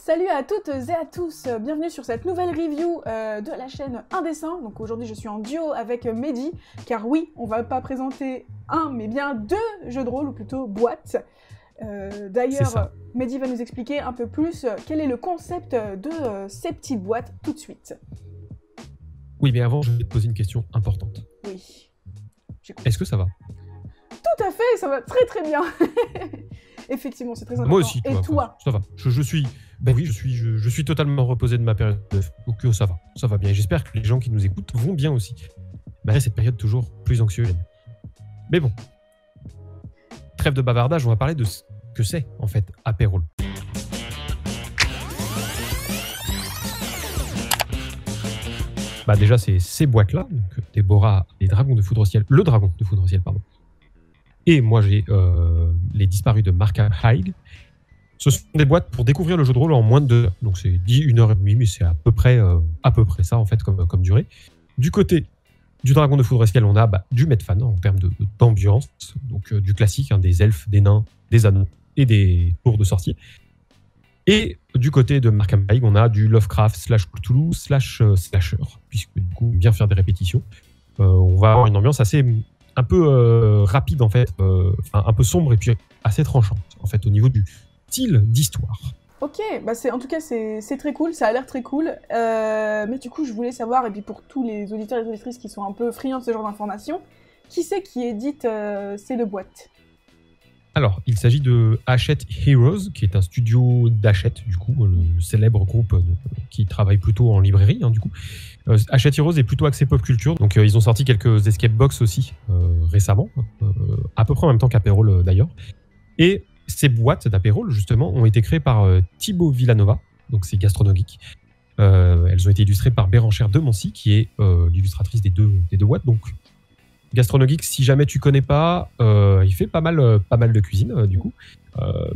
Salut à toutes et à tous, bienvenue sur cette nouvelle review de la chaîne Indessin. Donc aujourd'hui je suis en duo avec Mehdi, car oui, on va pas présenter un, mais bien deux jeux de rôle, ou plutôt boîtes. D'ailleurs, Mehdi va nous expliquer un peu plus quel est le concept de ces petites boîtes tout de suite. Oui, mais avant, je vais te poser une question importante. Oui. Est-ce que ça va? Tout à fait, ça va très très bien. Effectivement, c'est très important. Moi aussi, et toi? Ça va. Ben oui, je suis totalement reposé de ma période de... Donc ça va bien. Et j'espère que les gens qui nous écoutent vont bien aussi. Malgré cette période toujours plus anxiogène. Mais bon, trêve de bavardage, on va parler de ce que c'est, en fait, apérole. Bah déjà, c'est ces boîtes-là, donc Déborah, les dragons de foudre au ciel, le dragon de foudre au ciel, pardon. Et moi, j'ai les disparus de Markham High. Ce sont des boîtes pour découvrir le jeu de rôle en moins de 2 heures. Donc c'est 1h30, mais c'est à peu près ça, en fait, comme durée. Du côté du dragon de foudre au ciel, on a du Medfan en termes d'ambiance, donc du classique, des elfes, des nains, des anneaux et des tours de sorcier. Et du côté de Markham High, on a du Lovecraft / Cthulhu / slasher, puisque du coup, bien faire des répétitions. On va avoir une ambiance assez un peu rapide, en fait, un peu sombre et puis assez tranchante, en fait, au niveau du style d'histoire. Ok, en tout cas c'est très cool, ça a l'air très cool, mais du coup je voulais savoir, et puis pour tous les auditeurs et les auditrices qui sont un peu friands de ce genre d'informations, qui c'est qui édite ces deux boîtes? Alors, il s'agit de Hachette Heroes, qui est un studio d'Hachette, du coup, le célèbre groupe qui travaille plutôt en librairie, du coup. Hachette Heroes est plutôt axé pop culture, donc ils ont sorti quelques escape box aussi récemment, à peu près en même temps qu'Apérole d'ailleurs. Et ces boîtes d'Apérole, justement, ont été créées par Thibaut Villanova, donc c'est Gastronogeek. Elles ont été illustrées par Bérangère Demoncy, qui est l'illustratrice des deux boîtes. Donc, Gastronogeek, si jamais tu connais pas, il fait pas mal de cuisine, du coup,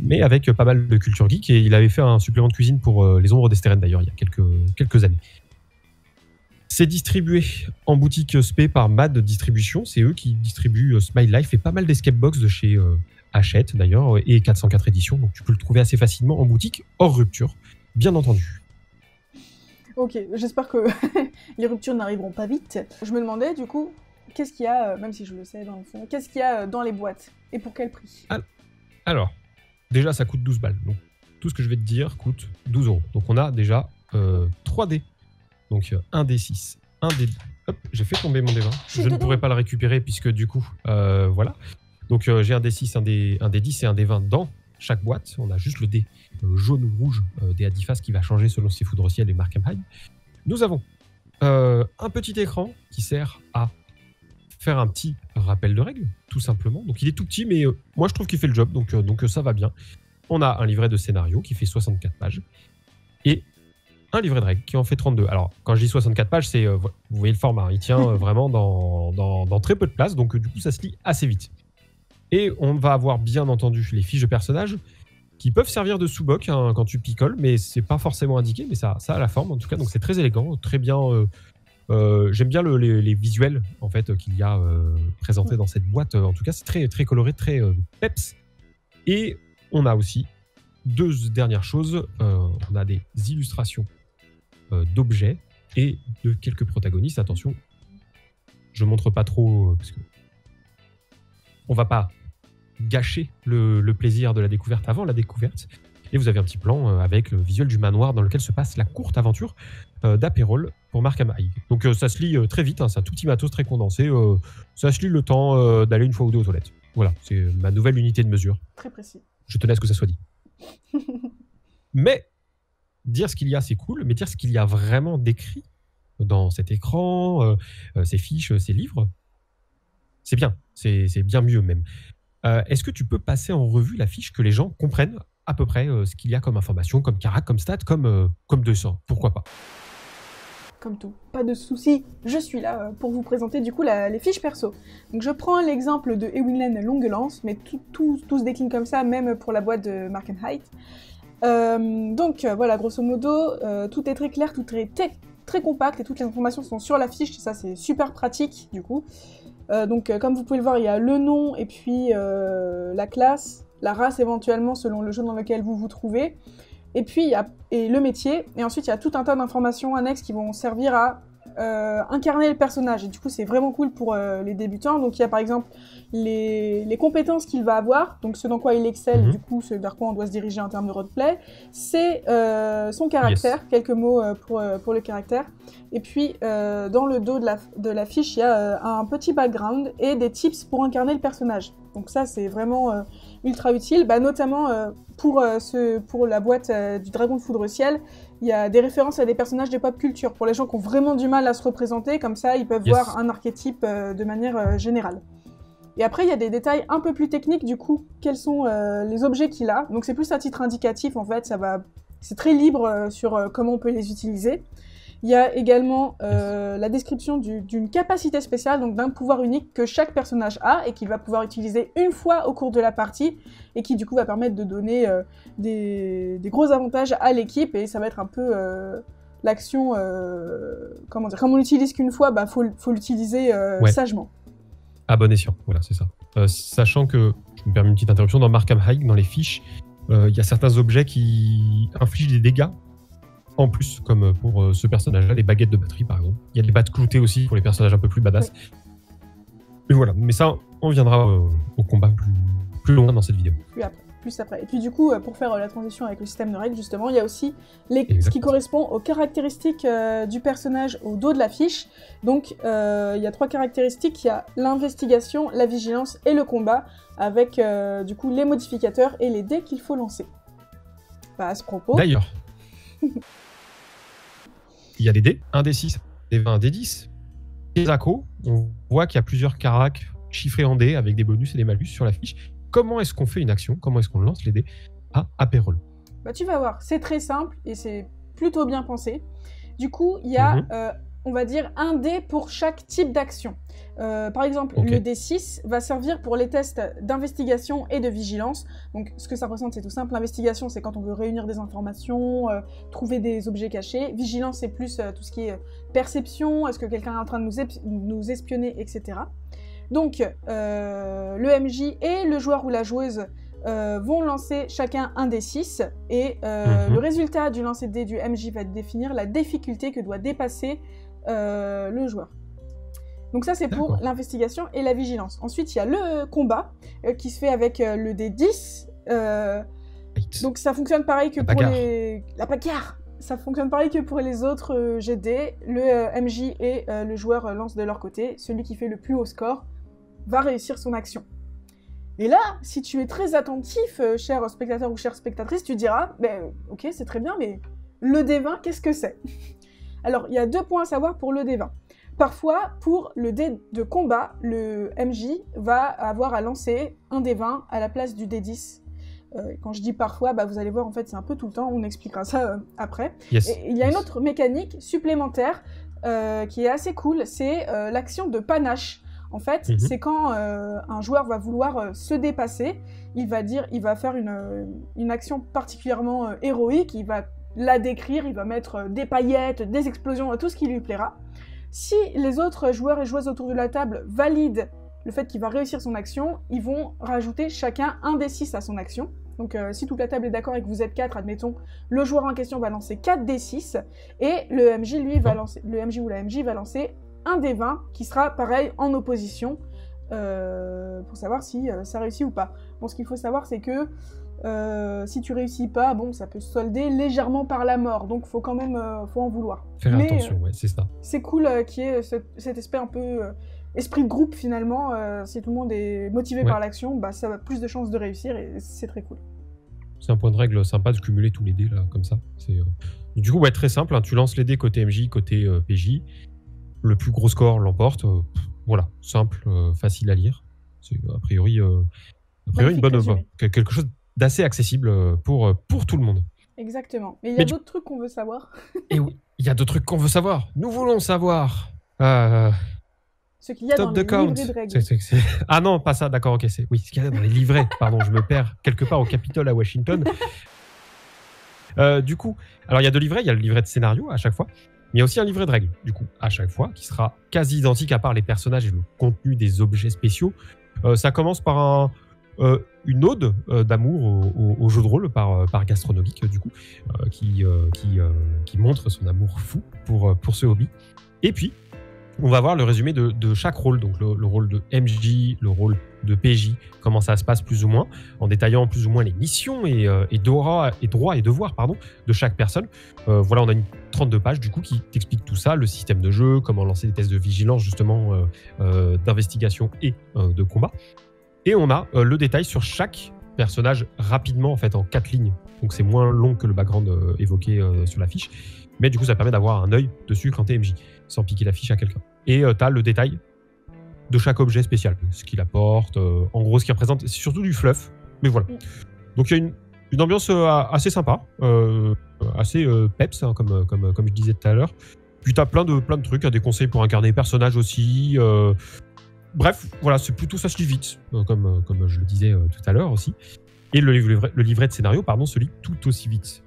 mais avec pas mal de culture geek. Et il avait fait un supplément de cuisine pour Les Ombres d'Estérène, d'ailleurs, il y a quelques années. C'est distribué en boutique SP par MAD Distribution. C'est eux qui distribuent Smile Life et pas mal d'escape box de chez Hachette d'ailleurs, et 404 éditions. Donc tu peux le trouver assez facilement en boutique, hors rupture, bien entendu. Ok, j'espère que les ruptures n'arriveront pas vite. Je me demandais du coup, qu'est-ce qu'il y a, même si je le sais dans le fond, qu'est-ce qu'il y a dans les boîtes et pour quel prix? Alors, déjà ça coûte 12 balles. Donc tout ce que je vais te dire coûte 12 €. Donc on a déjà 3 dés. Donc un D6, un D... Hop, j'ai fait tomber mon D20. Je ne pourrai pas le récupérer puisque du coup, voilà. Donc j'ai un D6, un D10 et un D20 dans chaque boîte. On a juste le dé jaune ou rouge des Adifas qui va changer selon si Foudre au ciel et Markham High. Nous avons un petit écran qui sert à faire un petit rappel de règles, tout simplement. Donc il est tout petit, mais moi je trouve qu'il fait le job, donc ça va bien. On a un livret de scénario qui fait 64 pages et un livret de règles qui en fait 32. Alors, quand je dis 64 pages, c'est vous voyez le format, il tient vraiment dans très peu de place, donc du coup ça se lit assez vite. Et on va avoir bien entendu les fiches de personnages qui peuvent servir de sous-boc quand tu picoles, mais c'est pas forcément indiqué, mais ça a la forme en tout cas, donc c'est très élégant, très bien. J'aime bien les visuels en fait qu'il y a présentés dans cette boîte. En tout cas, c'est très très coloré, très peps. Et on a aussi deux dernières choses. On a des illustrations d'objets et de quelques protagonistes. Attention, je montre pas trop parce que on va pas gâcher le plaisir de la découverte avant la découverte. Et vous avez un petit plan avec le visuel du manoir dans lequel se passe la courte aventure d'Apérole pour Markham High. Donc ça se lit très vite, c'est un tout petit matos très condensé. Ça se lit le temps d'aller une fois ou deux aux toilettes. Voilà, c'est ma nouvelle unité de mesure. Très précis. Je tenais à ce que ça soit dit. Mais dire ce qu'il y a, c'est cool, mais dire ce qu'il y a vraiment décrit dans cet écran, ces fiches, ces livres, c'est bien. C'est bien mieux même. Est-ce que tu peux passer en revue la fiche, que les gens comprennent à peu près ce qu'il y a comme information, comme carac, comme stat, comme 200, pourquoi pas? Comme tout, pas de soucis, je suis là pour vous présenter du coup les fiches perso. Donc je prends l'exemple de Ewinlen Longue Lance, mais tout se décline comme ça, même pour la boîte de Markham High. Voilà, grosso modo, tout est très clair, tout est très compact et toutes les informations sont sur la fiche, ça c'est super pratique du coup. Comme vous pouvez le voir, il y a le nom et puis la classe, la race éventuellement selon le jeu dans lequel vous vous trouvez. Et puis, il y a le métier. Et ensuite, il y a tout un tas d'informations annexes qui vont servir à incarner le personnage. Et du coup, c'est vraiment cool pour les débutants. Donc, il y a par exemple les compétences qu'il va avoir, donc ce dans quoi il excelle, du coup, ce vers quoi on doit se diriger en termes de roleplay. C'est son caractère, quelques mots pour le caractère. Et puis, dans le dos de la fiche, il y a un petit background et des tips pour incarner le personnage. Donc ça, c'est vraiment ultra utile, notamment pour la boîte du Dragon de Foudre Ciel. Il y a des références à des personnages de pop culture, pour les gens qui ont vraiment du mal à se représenter, comme ça, ils peuvent voir un archétype de manière générale. Et après, il y a des détails un peu plus techniques, du coup, quels sont les objets qu'il a. Donc c'est plus à titre indicatif, en fait, c'est très libre sur comment on peut les utiliser. Il y a également la description d'une capacité spéciale, donc d'un pouvoir unique que chaque personnage a et qu'il va pouvoir utiliser une fois au cours de la partie et qui du coup va permettre de donner des gros avantages à l'équipe et ça va être un peu l'action, comment dire, comme on l'utilise qu'une fois, faut l'utiliser sagement. À bon escient, voilà, c'est ça. Sachant que, je me permets une petite interruption, dans Arkham High, dans les fiches, il y a certains objets qui infligent des dégâts en plus, comme pour ce personnage-là, les baguettes de batterie par exemple. Il y a les battes cloutées aussi pour les personnages un peu plus badass. Ouais. Mais voilà, mais ça, on viendra au combat plus loin dans cette vidéo. Plus après. Et puis du coup, pour faire la transition avec le système de règles, justement, il y a aussi ce qui correspond aux caractéristiques du personnage au dos de la fiche. Donc, il y a 3 caractéristiques. Il y a l'investigation, la vigilance et le combat, avec du coup les modificateurs et les dés qu'il faut lancer. À ce propos... D'ailleurs, il y a les dés, 1 des 6, des 20, des 10. Les accos, on voit qu'il y a plusieurs caracs chiffrés en dés avec des bonus et des malus sur la fiche. Comment est-ce qu'on fait une action? Comment est-ce qu'on lance les dés à Aperol? Tu vas voir, c'est très simple et c'est plutôt bien pensé. Du coup, il y a, on va dire, un dé pour chaque type d'action. Par exemple, le D6 va servir pour les tests d'investigation et de vigilance. Donc, ce que ça représente, c'est tout simple. L'investigation, c'est quand on veut réunir des informations, trouver des objets cachés. Vigilance, c'est plus tout ce qui est perception, est-ce que quelqu'un est en train de nous espionner, etc. Donc, le MJ et le joueur ou la joueuse vont lancer chacun un D6 et le résultat du lancer de dés du MJ va définir la difficulté que doit dépasser le joueur. Donc ça, c'est pour l'investigation et la vigilance. Ensuite, il y a le combat qui se fait avec le D10. Donc ça fonctionne pareil que pour la bagarre. Ça fonctionne pareil que pour les autres GD. Le MJ et le joueur lancent de leur côté. Celui qui fait le plus haut score va réussir son action. Et là, si tu es très attentif, cher spectateur ou chère spectatrice, tu diras, ok, c'est très bien, mais le D20, qu'est-ce que c'est? Alors, il y a 2 points à savoir pour le D20. Parfois, pour le dé de combat, le MJ va avoir à lancer un D20 à la place du D10. Quand je dis parfois, vous allez voir, en fait, c'est un peu tout le temps, on expliquera ça après. Et il y a une autre mécanique supplémentaire qui est assez cool, c'est l'action de panache. En fait, c'est quand un joueur va vouloir se dépasser, il va faire une action particulièrement héroïque, il va la décrire, il va mettre des paillettes, des explosions, tout ce qui lui plaira. Si les autres joueurs et joueuses autour de la table valident le fait qu'il va réussir son action, ils vont rajouter chacun un D6 à son action. Donc si toute la table est d'accord et que vous êtes 4, admettons, le joueur en question va lancer 4 D6 et le MJ, lui, le MJ ou la MJ va lancer un D20 qui sera pareil en opposition pour savoir si ça réussit ou pas. Bon, ce qu'il faut savoir, c'est que si tu réussis pas, ça peut se solder légèrement par la mort, donc faut quand même faut en vouloir. Faire attention, c'est ça. C'est cool qu'il y ait cet aspect un peu esprit de groupe finalement. Si tout le monde est motivé par l'action, ça a plus de chances de réussir et c'est très cool. C'est un point de règle sympa de cumuler tous les dés là, comme ça. Du coup, très simple, tu lances les dés côté MJ, côté PJ. Le plus gros score l'emporte. Voilà, simple, facile à lire. C'est a priori une bonne quelque chose d'assez accessible pour tout le monde. Exactement. Mais il y a d'autres trucs qu'on veut savoir. Et oui, il y a d'autres trucs qu'on veut savoir. Nous voulons savoir. Ce qu'il y a dans les livrets de règles. Ah non, pas ça, d'accord, ok. Oui, ce qu'il y a dans les livrets. Pardon, je me perds quelque part au Capitole à Washington. Du coup, alors il y a 2 livrets. Il y a le livret de scénario à chaque fois. Mais il y a aussi un livret de règles, du coup, à chaque fois, qui sera quasi identique à part les personnages et le contenu des objets spéciaux. Ça commence par une ode d'amour au jeu de rôle par Gastronomique, du coup, qui montre son amour fou pour ce hobby. Et puis, on va voir le résumé de chaque rôle, donc le rôle de MJ, le rôle de PJ, comment ça se passe plus ou moins, en détaillant plus ou moins les missions et droits et devoirs de chaque personne. Voilà, on a une 32 pages du coup qui t'explique tout ça, le système de jeu, comment lancer des tests de vigilance justement, d'investigation et de combat. Et on a le détail sur chaque personnage rapidement en fait en 4 lignes. Donc c'est moins long que le background évoqué sur la fiche. Mais du coup, ça permet d'avoir un œil dessus quand t'es MJ, sans piquer la fiche à quelqu'un. Et t'as le détail de chaque objet spécial, ce qu'il apporte, en gros, ce qu'il représente. C'est surtout du fluff, mais voilà. Donc il y a une ambiance assez sympa, assez peps, hein, comme je disais tout à l'heure. Puis t'as plein de trucs, des conseils pour incarner les personnages aussi. Bref, voilà, c'est plutôt ça se lit vite, comme je le disais tout à l'heure aussi. Et le livret de scénario, se lit tout aussi vite.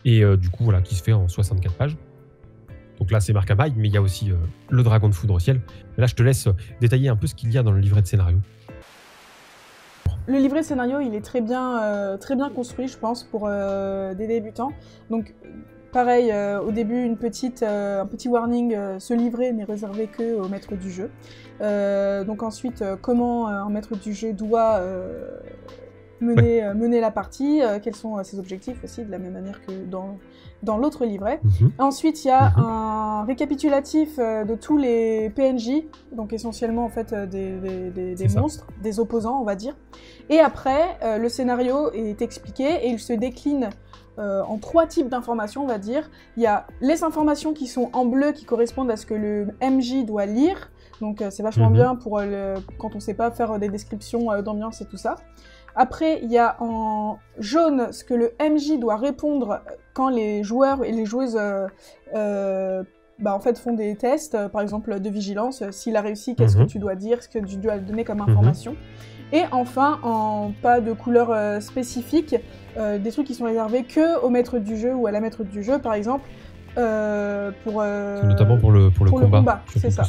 Et du coup, voilà, qui se fait en 64 pages. Donc là, c'est marque à maille, mais il y a aussi le dragon de foudre au ciel. Mais là, je te laisse détailler un peu ce qu'il y a dans le livret de scénario. Le livret de scénario, il est très bien construit, je pense, pour des débutants. Donc, pareil, au début, un petit warning, ce livret n'est réservé qu'au maître du jeu. Donc ensuite, comment un maître du jeu doit mener la partie, quels sont ses objectifs aussi, de la même manière que dans l'autre livret. Ensuite, il y a un récapitulatif de tous les PNJ, donc essentiellement en fait des monstres, des opposants, on va dire. Et après, le scénario est expliqué et il se décline en 3 types d'informations, on va dire. Il y a les informations qui sont en bleu, qui correspondent à ce que le MJ doit lire. Donc c'est vachement bien pour quand on ne sait pas faire des descriptions d'ambiance et tout ça. Après, il y a en jaune ce que le MJ doit répondre quand les joueurs et les joueuses en fait, font des tests, par exemple de vigilance. S'il a réussi, qu'est-ce que tu dois dire, ce que tu dois donner comme information. Et enfin, en pas de couleur spécifique, des trucs qui sont réservés que au maître du jeu ou à la maître du jeu, par exemple. Notamment pour le combat, c'est ça.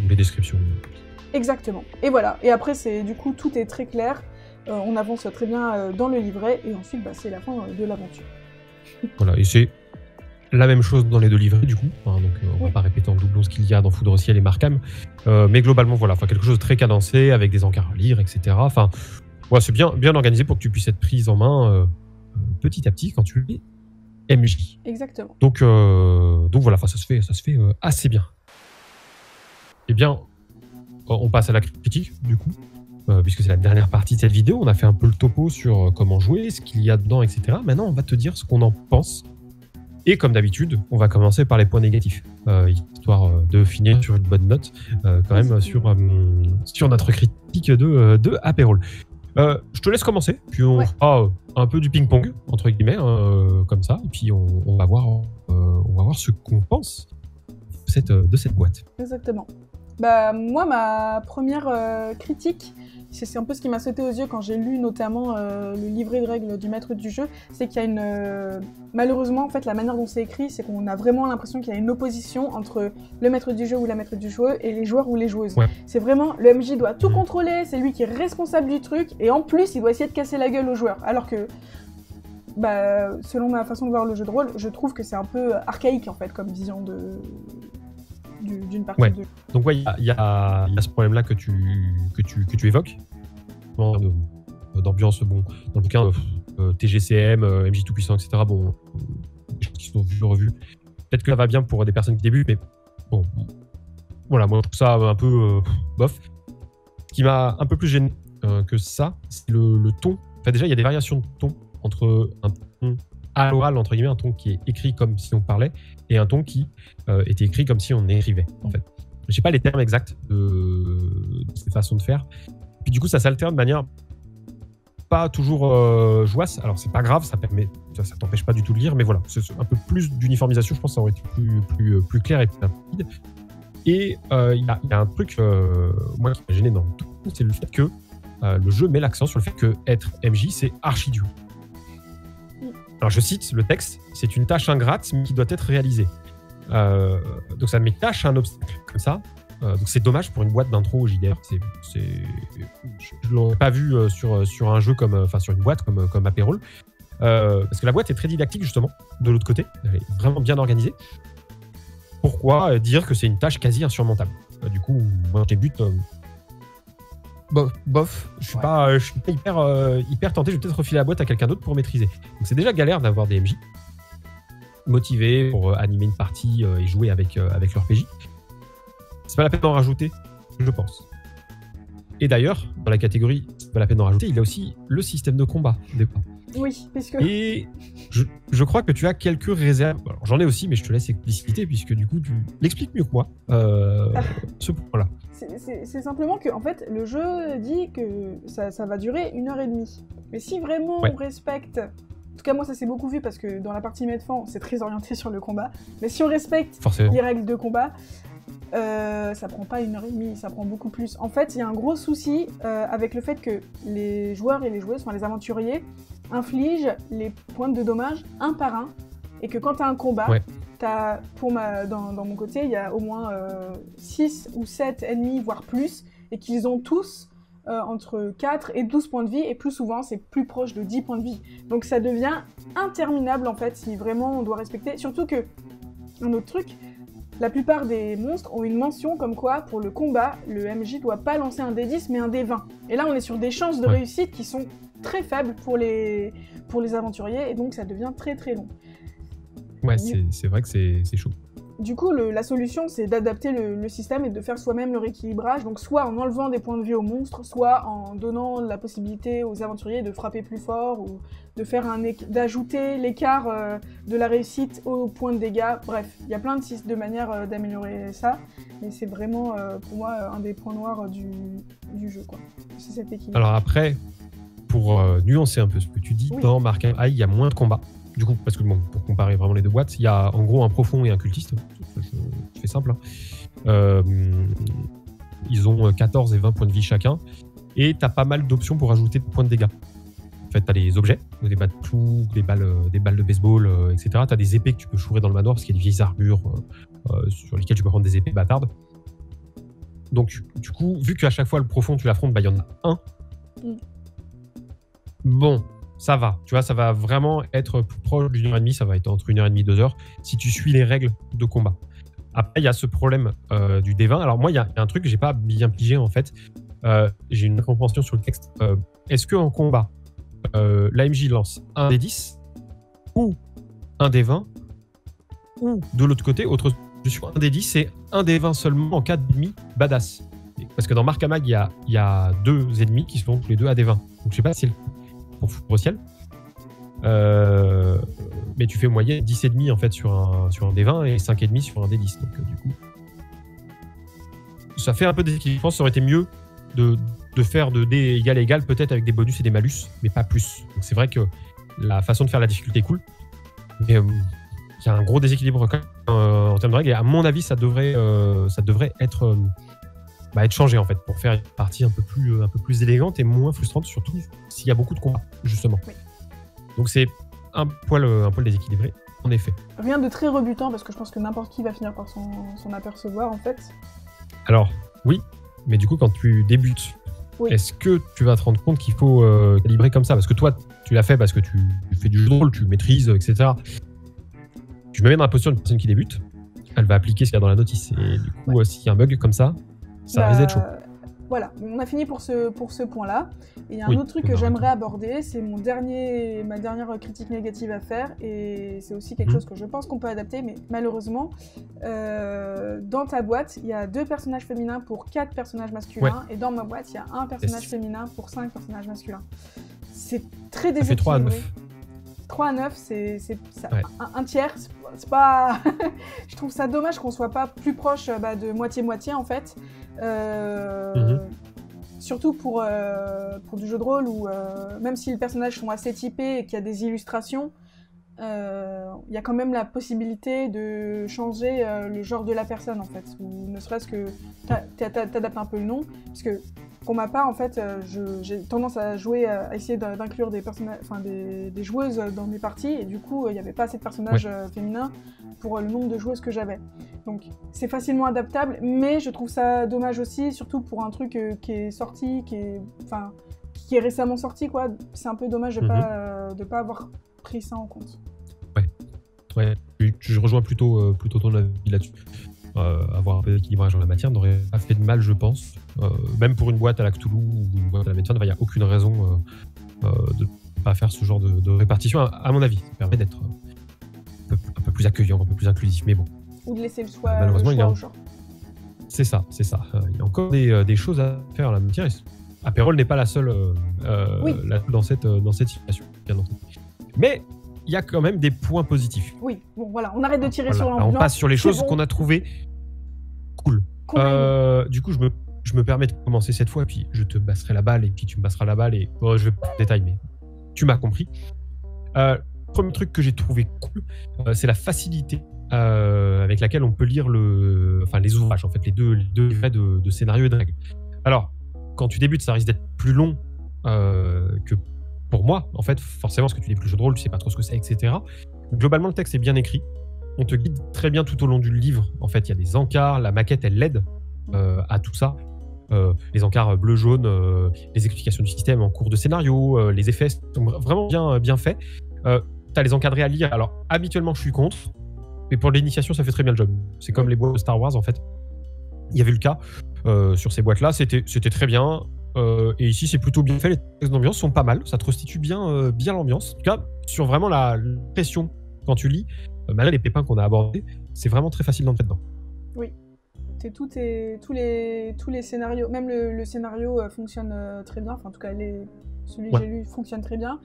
Les descriptions. Exactement. Et voilà. Et après, du coup, tout est très clair. On avance très bien dans le livret et ensuite c'est la fin de l'aventure. Voilà, et c'est la même chose dans les 2 livrets du coup, donc on va pas répéter en doublon ce qu'il y a dans Foudre au ciel et Markham, mais globalement voilà, quelque chose de très cadencé avec des encarts à lire, etc. Enfin, voilà, c'est bien organisé pour que tu puisses être prise en main petit à petit quand tu es MJ. Exactement. Donc voilà, ça se fait assez bien. Eh bien, on passe à la critique du coup. Puisque c'est la dernière partie de cette vidéo, on a fait un peu le topo sur comment jouer, ce qu'il y a dedans, etc. Maintenant, on va te dire ce qu'on en pense. Et comme d'habitude, on va commencer par les points négatifs, histoire de finir sur une bonne note, quand même, sur notre critique de Apérole. Je te laisse commencer, puis on fera un peu du ping-pong, entre guillemets, comme ça, et puis on va voir ce qu'on pense de cette boîte. Exactement. Moi, ma première critique, c'est un peu ce qui m'a sauté aux yeux quand j'ai lu notamment le livret de règles du maître du jeu, c'est qu'il y a malheureusement, en fait, la manière dont c'est écrit, c'est qu'on a vraiment l'impression qu'il y a une opposition entre le maître du jeu ou la maître du jeu et les joueurs ou les joueuses. Ouais. C'est vraiment, le MJ doit tout contrôler, c'est lui qui est responsable du truc, et en plus, il doit essayer de casser la gueule aux joueurs. Alors que, selon ma façon de voir le jeu de rôle, je trouve que c'est un peu archaïque, en fait, comme vision d'une partie de... Donc il y a ce problème-là que tu évoques, d'ambiance, dans le bouquin, TGCM, MJ Tout-Puissant, etc. Qui sont vus, revus. Peut-être que ça va bien pour des personnes qui débutent, mais bon, voilà, moi je trouve ça un peu bof. Ce qui m'a un peu plus gêné que ça, c'est le ton. Enfin, déjà, il y a des variations de ton entre un ton à l'oral, entre guillemets, un ton qui est écrit comme si on parlait, et un ton qui était écrit comme si on écrivait, en fait. Je sais pas les termes exacts de ces façons de faire. Puis du coup, ça s'alterne de manière pas toujours jouasse. Alors, c'est pas grave, ça t'empêche pas du tout de lire, mais voilà, c'est un peu plus d'uniformisation, je pense que ça aurait été plus clair et plus rapide. Et il y a un truc, moi, qui m'a gêné dans tout, c'est le fait que le jeu met l'accent sur le fait que être MJ, c'est archi dur. Alors, je cite le texte, c'est une tâche ingrate, mais qui doit être réalisée. Donc, ça met tâche à un obstacle, comme ça. Donc c'est dommage pour une boîte d'intro JDR. Je ne l'aurais pas vu sur un jeu sur une boîte comme Aperol. Parce que la boîte est très didactique justement, de l'autre côté. Elle est vraiment bien organisée. Pourquoi dire que c'est une tâche quasi insurmontable? Du coup, moi je débute... bof. Je suis pas hyper tenté. Je vais peut-être refiler la boîte à quelqu'un d'autre pour maîtriser. Donc c'est déjà galère d'avoir des MJ motivés pour animer une partie et jouer avec leur PJ. C'est pas la peine d'en rajouter, je pense. Et d'ailleurs, dans la catégorie c'est pas la peine d'en rajouter, il y a aussi le système de combat des fois. Oui, puisque... Et je crois que tu as quelques réserves. Alors, j'en ai aussi, mais je te laisse expliciter puisque du coup tu l'expliques mieux que moi ce point-là. C'est simplement que en fait, le jeu dit que ça va durer 1h30. Mais si vraiment on respecte... En tout cas, moi, ça s'est beaucoup vu parce que dans la partie Medfan, c'est très orienté sur le combat. Mais si on respecte les règles de combat, ça prend pas 1h30, ça prend beaucoup plus. En fait, il y a un gros souci avec le fait que les joueurs et les joueuses, enfin les aventuriers, infligent les points de dommage un par un. Et que quand tu as un combat, dans mon côté, il y a au moins 6 ou 7 ennemis, voire plus, et qu'ils ont tous entre 4 et 12 points de vie, et plus souvent, c'est plus proche de 10 points de vie. Donc ça devient interminable, en fait, si vraiment on doit respecter. Surtout que, un autre truc, la plupart des monstres ont une mention comme quoi, pour le combat, le MJ doit pas lancer un D10, mais un D20. Et là, on est sur des chances de réussite qui sont très faibles pour les aventuriers, et donc ça devient très très long. Ouais, c'est vrai que c'est chaud. Du coup, la solution, c'est d'adapter le système et de faire soi-même le rééquilibrage, donc soit en enlevant des points de vie aux monstres, soit en donnant la possibilité aux aventuriers de frapper plus fort, ou d'ajouter l'écart de la réussite aux points de dégâts. Bref, il y a plein de manières d'améliorer ça, mais c'est vraiment, pour moi, un des points noirs du jeu, quoi. C'est cet équilibre. Alors après, pour nuancer un peu ce que tu dis, dans Arkham High, il y a moins de combats. Du coup, parce que bon, pour comparer vraiment les deux boîtes, il y a en gros un profond et un cultiste. Je fais simple. Ils ont 14 et 20 points de vie chacun. Et tu as pas mal d'options pour ajouter de points de dégâts. En fait, tu as des objets, des balles de clous, des balles de baseball, etc. Tu as des épées que tu peux chourer dans le manoir parce qu'il y a des vieilles armures sur lesquelles tu peux prendre des épées bâtardes. Donc, du coup, vu qu'à chaque fois le profond tu l'affrontes, il y en a un. Bon. Ça va, tu vois, ça va vraiment être plus proche d'une heure et demie, ça va être entre 1h30 et 2h, si tu suis les règles de combat. Après, il y a ce problème du D20. Alors moi, il y a un truc que j'ai pas bien pigé en fait. J'ai une incompréhension sur le texte. Est-ce qu'en combat, l'AMJ lance un D10 ou un D20 ou de l'autre côté, autre solution, un D10 c'est un D20 seulement en cas d'ennemi badass. Parce que dans Markamag, il y a 2 ennemis qui sont tous les deux à D20. Donc je sais pas si pour foutre au ciel. Mais tu fais moyenne 10,5 en fait sur un D20 et 5,5 sur un D10. Donc du coup, ça fait un peu d'équilibre. Je pense que ça aurait été mieux de faire de D égal à égal, peut-être avec des bonus et des malus, mais pas plus. Donc c'est vrai que la façon de faire la difficulté est cool, mais il y a un gros déséquilibre quand même, en termes de règles. Et à mon avis, ça devrait être changé en fait pour faire une partie un peu plus élégante et moins frustrante, surtout s'il y a beaucoup de combats justement. Oui. Donc c'est un poil déséquilibré en effet. Rien de très rebutant parce que je pense que n'importe qui va finir par s'en apercevoir en fait. Alors oui, mais du coup quand tu débutes, est-ce que tu vas te rendre compte qu'il faut calibrer comme ça? Parce que toi tu l'as fait parce que tu fais du jeu de rôle, tu maîtrises, etc. Je me mets dans la posture d'une personne qui débute, elle va appliquer ce qu'il y a dans la notice et du coup s'il y a un bug comme ça risque d'être chaud. Voilà, on a fini pour ce point-là. Et il y a un autre truc que j'aimerais aborder, c'est ma dernière critique négative à faire, et c'est aussi quelque chose que je pense qu'on peut adapter, mais malheureusement, dans ta boîte, il y a 2 personnages féminins pour 4 personnages masculins, et dans ma boîte, il y a 1 personnage féminin pour 5 personnages masculins. C'est très déséquilibré. Ça fait 3 à 9. 3 à 9, c'est un tiers, c'est pas... Je trouve ça dommage qu'on soit pas plus proche de moitié-moitié en fait. Surtout pour du jeu de rôle où même si les personnages sont assez typés et qu'il y a des illustrations, il y a quand même la possibilité de changer le genre de la personne en fait, ou ne serait-ce que t'adaptes un peu le nom, parce que Pour ma part, en fait, j'ai tendance à jouer, à essayer d'inclure des personnages, enfin des joueuses dans mes parties, et du coup, il n'y avait pas assez de personnages féminins pour le nombre de joueuses que j'avais. Donc, c'est facilement adaptable, mais je trouve ça dommage aussi, surtout pour un truc qui est sorti, qui est récemment sorti, quoi. C'est un peu dommage de pas avoir pris ça en compte. Ouais, je rejoins plutôt ton avis là-dessus. Avoir un peu d'équilibrage dans la matière n'aurait pas fait de mal, je pense. Même pour une boîte à la Cthulhu ou une boîte à la Medfund, il n'y a aucune raison de ne pas faire ce genre de répartition, à mon avis. Ça permet d'être un peu plus accueillant, un peu plus inclusif, mais bon. Ou de laisser le choix au genre. C'est ça. Il y a encore des choses à faire à la matière. Apérol n'est pas la seule dans cette situation, bien entendu. Mais il y a quand même des points positifs. Oui, bon voilà, on arrête de tirer sur l'ambulance. On passe sur les choses qu'on a trouvées cool. Du coup, je me permets de commencer cette fois, puis je te passerai la balle, et puis tu me passeras la balle, et je vais pas en détail, mais tu m'as compris. Le premier truc que j'ai trouvé cool, c'est la facilité avec laquelle on peut lire les ouvrages, en fait, les deux livrets de scénario et de règles. Alors, quand tu débutes, ça risque d'être plus long que pour moi, en fait, forcément, parce que tu n'es plus jeu de rôle, tu sais pas trop ce que c'est, etc. Globalement, le texte est bien écrit. On te guide très bien tout au long du livre. En fait, il y a des encarts, la maquette, elle l'aide à tout ça. Les encarts bleu-jaune, les explications du système en cours de scénario, les effets sont vraiment bien faits. Tu as les encadrés à lire. Alors, habituellement, je suis contre. Mais pour l'initiation, ça fait très bien le job. C'est comme les boîtes de Star Wars, en fait. Il y avait le cas sur ces boîtes-là. C'était très bien. Et ici, c'est plutôt bien fait. Les textes d'ambiance sont pas mal. Ça te restitue bien l'ambiance. En tout cas, sur vraiment la pression quand tu lis, malgré les pépins qu'on a abordés, c'est vraiment très facile d'entrer dedans. Oui. Tous les scénarios, même le scénario fonctionne très bien. Enfin, en tout cas, celui que j'ai lu fonctionne très bien.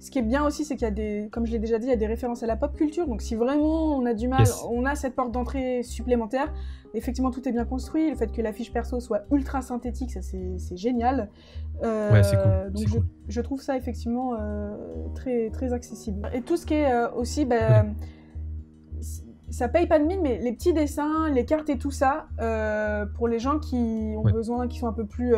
Ce qui est bien aussi, c'est qu'il y a comme je l'ai déjà dit, il y a des références à la pop culture. Donc, si vraiment on a du mal, on a cette porte d'entrée supplémentaire. Effectivement, tout est bien construit. Le fait que la fiche perso soit ultra synthétique, ça c'est génial. C'est cool. Donc, je trouve ça effectivement très, très accessible. Et tout ce qui est aussi, ça paye pas de mine, mais les petits dessins, les cartes et tout ça, pour les gens qui ont besoin, qui sont un peu plus,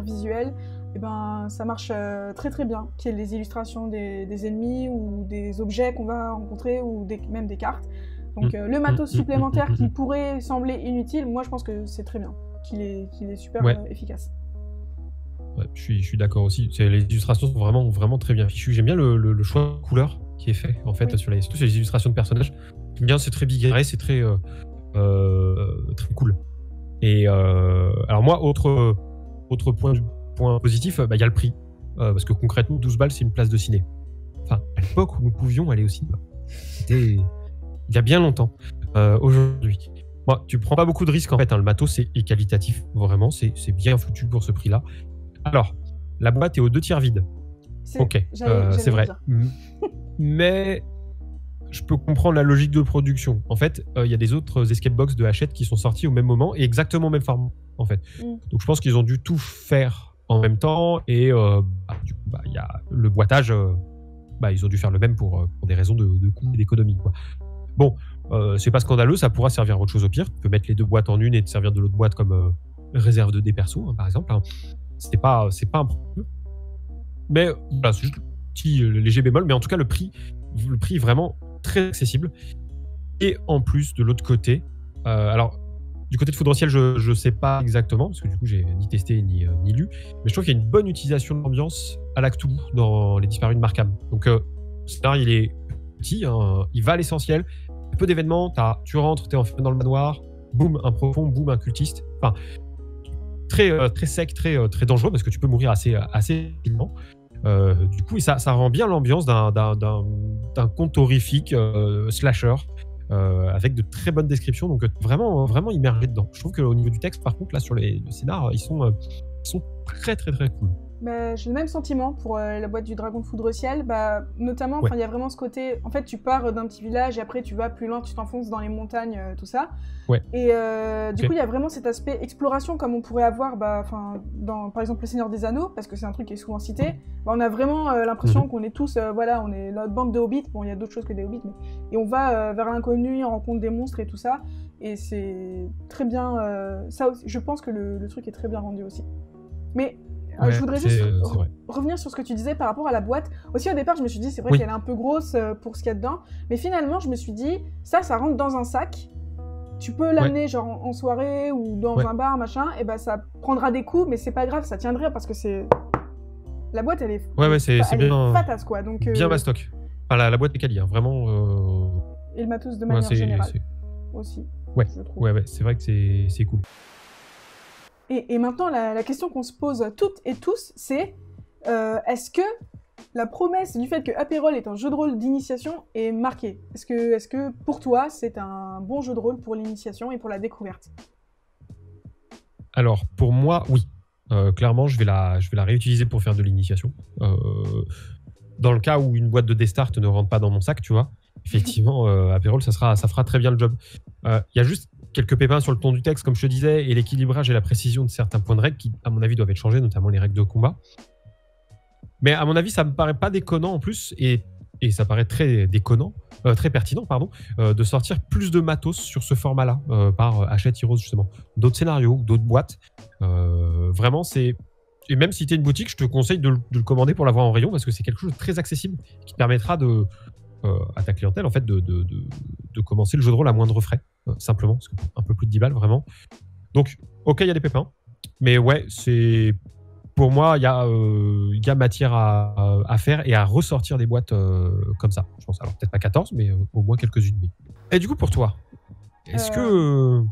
visuels, et ça marche très très bien. Qu'il y ait les illustrations des ennemis ou des objets qu'on va rencontrer ou même des cartes. Donc le matos supplémentaire qui pourrait sembler inutile, moi je pense que c'est très bien, qu'il est super efficace. Ouais, je suis d'accord aussi. Les illustrations sont vraiment, vraiment très bien fichues. J'aime bien le choix de couleurs qui est fait en fait surtout sur les illustrations de personnages. J'aime bien, c'est très bigarré, c'est très cool. Et alors moi, autre point positif, il y a le prix. Parce que concrètement, 12 balles, c'est une place de ciné. Enfin, à l'époque où nous pouvions aller au cinéma. C'était il y a bien longtemps. Aujourd'hui, tu prends pas beaucoup de risques en fait. Le matos est qualitatif, vraiment. C'est bien foutu pour ce prix-là. Alors, la boîte est aux 2 tiers vide. Ok, c'est vrai. Mais je peux comprendre la logique de production. En fait, il y a des autres escape box de Hachette qui sont sortis au même moment et exactement au même format, en fait. Donc, je pense qu'ils ont dû tout faire en même temps et du coup, il y a le boitage. Ils ont dû faire le même pour des raisons de coût et d'économie, quoi. Bon, c'est pas scandaleux, ça pourra servir à autre chose au pire. Tu peux mettre les 2 boîtes en une et te servir de l'autre boîte comme réserve de dés perso, par exemple. C'est pas un problème. Mais voilà, c'est juste un petit léger bémol. Mais en tout cas, le prix est vraiment très accessible. Et en plus, de l'autre côté, alors du côté de Foudreciel, je sais pas exactement, parce que du coup, j'ai ni testé ni lu. Mais je trouve qu'il y a une bonne utilisation de l'ambiance à la Cthulhu dans Les Disparus de Markham. Donc, là, il est petit, il va à l'essentiel. Peu d'événements, tu rentres, t'es enfermé dans le manoir, boum, un profond, boum, un cultiste. Enfin, très sec, très dangereux, parce que tu peux mourir assez rapidement. Du coup, ça rend bien l'ambiance d'un conte horrifique slasher, avec de très bonnes descriptions, donc vraiment, vraiment immergé dedans. Je trouve qu'au niveau du texte, par contre, là, sur le scénar, ils sont très, très, très cool. J'ai le même sentiment pour la boîte du Dragon de Foudreciel. Notamment, il y a vraiment ce côté... En fait, tu pars d'un petit village et après, tu vas plus loin, tu t'enfonces dans les montagnes, tout ça. Ouais. Et du coup, il y a vraiment cet aspect exploration comme on pourrait avoir dans, par exemple, Le Seigneur des Anneaux, parce que c'est un truc qui est souvent cité. On a vraiment l'impression qu'on est tous... on est notre bande de hobbits. Bon, il y a d'autres choses que des hobbits, mais... Et on va vers l'inconnu, on rencontre des monstres et tout ça. Et c'est très bien... ça aussi, je pense que le truc est très bien rendu aussi. Mais Ouais, je voudrais juste c'est vrai. revenir sur ce que tu disais par rapport à la boîte. Aussi, au départ, je me suis dit, c'est vrai Oui. qu'elle est un peu grosse pour ce qu'il y a dedans. Mais finalement, je me suis dit, ça rentre dans un sac. Tu peux l'amener genre en soirée ou dans un bar, machin. Et ben, ça prendra des coups, mais c'est pas grave, ça tiendrait parce que c'est... La boîte, elle est, c'est elle bien, est fatasse, quoi. Donc, bien mastoc. Enfin, la boîte est quali, hein, vraiment. Et le matos de manière générale aussi, Ouais, je trouve. ouais, c'est vrai que c'est cool. Et maintenant, la question qu'on se pose toutes et tous, c'est est-ce que la promesse du fait que Apérole est un jeu de rôle d'initiation est marquée? Est-ce que pour toi, c'est un bon jeu de rôle pour l'initiation et pour la découverte? Alors, pour moi, oui. Clairement, je vais la réutiliser pour faire de l'initiation. Dans le cas où une boîte de Destart ne rentre pas dans mon sac, tu vois, effectivement, Apérole, ça fera très bien le job. Il y a juste quelques pépins sur le ton du texte, comme je te disais, et l'équilibrage et la précision de certains points de règles qui, à mon avis, doivent être changés, notamment les règles de combat. Mais à mon avis, ça me paraît pas déconnant en plus, et ça paraît très déconnant, très pertinent, pardon, de sortir plus de matos sur ce format-là, par Hachette Heroes, justement. D'autres scénarios, d'autres boîtes. Vraiment, c'est... Et même si tu es une boutique, je te conseille de le commander pour l'avoir en rayon, parce que c'est quelque chose de très accessible, qui te permettra à ta clientèle, en fait, de commencer le jeu de rôle à moindre frais, simplement, parce que un peu plus de 10 balles, vraiment. Donc, ok, il y a des pépins, mais ouais, c'est... Pour moi, il y a matière à faire et à ressortir des boîtes comme ça. Je pense, alors peut-être pas 14, mais au moins quelques-unes. Et du coup, pour toi, est-ce que...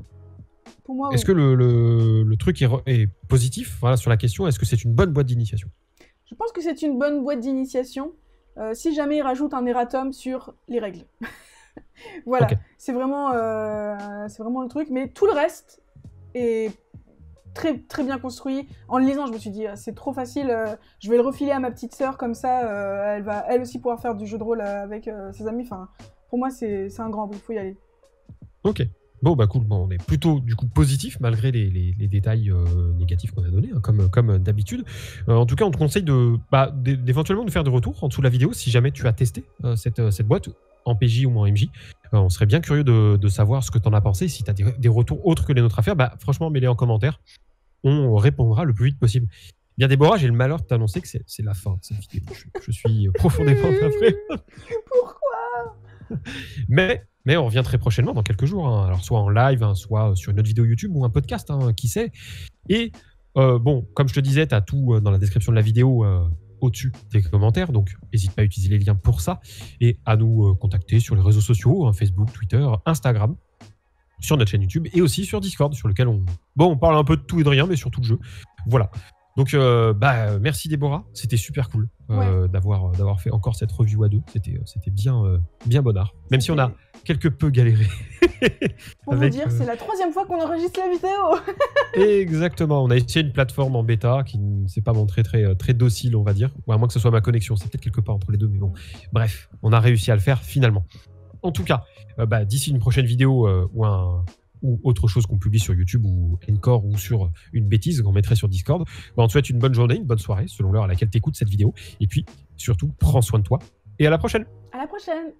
Pour moi, est-ce que le truc est positif, voilà, sur la question, est-ce que c'est une bonne boîte d'initiation? Je pense que c'est une bonne boîte d'initiation, si jamais il rajoute un erratum sur les règles. Voilà, okay. C'est vraiment le truc, mais tout le reste est très, très bien construit. En le lisant, je me suis dit, c'est trop facile, je vais le refiler à ma petite sœur, comme ça, elle va elle aussi pouvoir faire du jeu de rôle avec ses amis. Enfin, pour moi, c'est un grand bout, il faut y aller. Ok. Bon, bah cool, bon, on est plutôt du coup positif malgré les détails négatifs qu'on a donnés, hein, comme d'habitude. En tout cas, on te conseille d'éventuellement de faire des retours en dessous de la vidéo si jamais tu as testé cette boîte en PJ ou en MJ. On serait bien curieux de savoir ce que tu en as pensé. Si tu as des retours autres que les nôtres à faire, bah, franchement, mets-les en commentaire. On répondra le plus vite possible. Bien, Déborah, j'ai le malheur de t'annoncer que c'est la fin de cette vidéo. Je suis profondément navré. Pourquoi? Mais on revient très prochainement, dans quelques jours. Hein. Alors, soit en live, hein, soit sur une autre vidéo YouTube ou un podcast, hein, qui sait. Et bon, comme je te disais, tu as tout dans la description de la vidéo au-dessus des commentaires. Donc, n'hésite pas à utiliser les liens pour ça. Et à nous contacter sur les réseaux sociaux, hein, Facebook, Twitter, Instagram, sur notre chaîne YouTube et aussi sur Discord, sur lequel on parle un peu de tout et de rien, mais surtout de jeu. Voilà. Donc, merci Déborah, c'était super cool d'avoir fait encore cette review à deux. C'était bien bonnard, même si on a quelque peu galéré. Pour vous dire, c'est la 3e fois qu'on enregistre la vidéo. Exactement, on a essayé une plateforme en bêta qui ne s'est pas montrée très docile, on va dire, ou à moins que ce soit ma connexion, c'est peut-être quelque part entre les deux, mais bon, bref, on a réussi à le faire finalement. En tout cas, d'ici une prochaine vidéo ou autre chose qu'on publie sur YouTube ou Encore ou sur une bêtise qu'on mettrait sur Discord, on te souhaite une bonne journée, une bonne soirée, selon l'heure à laquelle tu écoutes cette vidéo. Et puis, surtout, prends soin de toi. Et à la prochaine. À la prochaine.